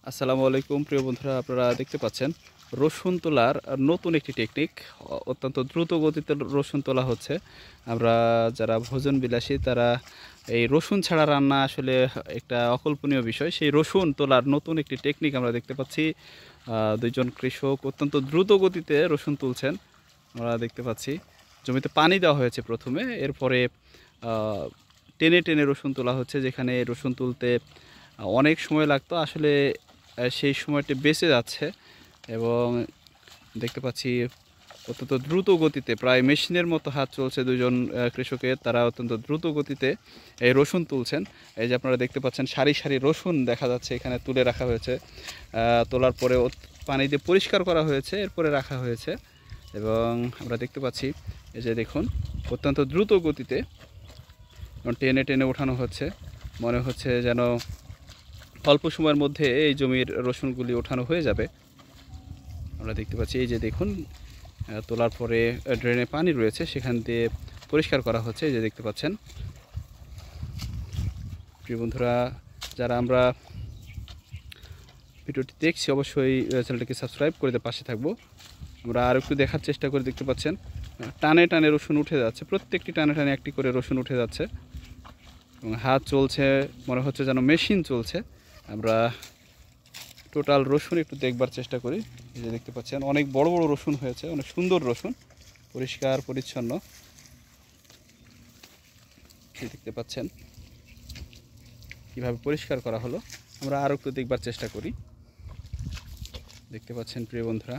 আসসালামু আলাইকুম প্রিয় বন্ধুরা, আপনারা দেখতে পাচ্ছেন রসুন তোলার নতুন একটি টেকনিক। অত্যন্ত দ্রুত গতিতে রসুন তোলা হচ্ছে। আমরা যারা ভোজন বিলাসী তারা এই রসুন ছাড়া রান্না আসলে একটা অকল্পনীয় বিষয়। সেই রসুন তোলার নতুন একটি টেকনিক আমরা দেখতে পাচ্ছি। দুইজন কৃষক অত্যন্ত দ্রুত গতিতে রসুন তুলছেন। আমরা দেখতে পাচ্ছি জমিতে পানি দেওয়া হয়েছে প্রথমে, এরপরে টেনে টেনে রসুন তোলা হচ্ছে। যেখানে রসুন তুলতে অনেক সময় লাগতো, আসলে সেই সময়টি বেঁচে যাচ্ছে। এবং দেখতে পাচ্ছি অত্যন্ত দ্রুত গতিতে, প্রায় মেশিনের মতো হাত চলছে দুজন কৃষকের। তারা অত্যন্ত দ্রুত গতিতে এই রসুন তুলছেন। এই যে আপনারা দেখতে পাচ্ছেন সারি সারি রসুন দেখা যাচ্ছে এখানে তুলে রাখা হয়েছে। তোলার পরে পানি দিয়ে পরিষ্কার করা হয়েছে, এরপরে রাখা হয়েছে। এবং আমরা দেখতে পাচ্ছি এই যে দেখুন অত্যন্ত দ্রুত গতিতে টেনে টেনে ওঠানো হচ্ছে। মনে হচ্ছে যেন অল্প সময়ের মধ্যে এই জমির রসুনগুলি ওঠানো হয়ে যাবে। আমরা দেখতে পাচ্ছি এই যে দেখুন তোলার পরে ড্রেনে পানি রয়েছে, সেখান দিয়ে পরিষ্কার করা হচ্ছে। এই যে দেখতে পাচ্ছেন প্রিয় বন্ধুরা, যারা আমরা ভিডিওটি দেখছি অবশ্যই চ্যানেলটিকে সাবস্ক্রাইব করে দিয়ে পাশে থাকবো। আমরা আর একটু দেখার চেষ্টা করে দেখতে পাচ্ছেন টানে টানে রসুন উঠে যাচ্ছে, প্রত্যেকটি টানে টানে একটি করে রসুন উঠে যাচ্ছে এবং হাত চলছে, মনে হচ্ছে যেন মেশিন চলছে। আমরা টোটাল রসুন একটু দেখবার চেষ্টা করি। এই যে দেখতে পাচ্ছেন অনেক বড় বড় রসুন হয়েছে, অনেক সুন্দর রসুন, পরিষ্কার পরিচ্ছন্ন। দেখতে পাচ্ছেন কিভাবে পরিষ্কার করা হলো। আমরা আরও একটু দেখবার চেষ্টা করি। দেখতে পাচ্ছেন প্রিয় বন্ধুরা।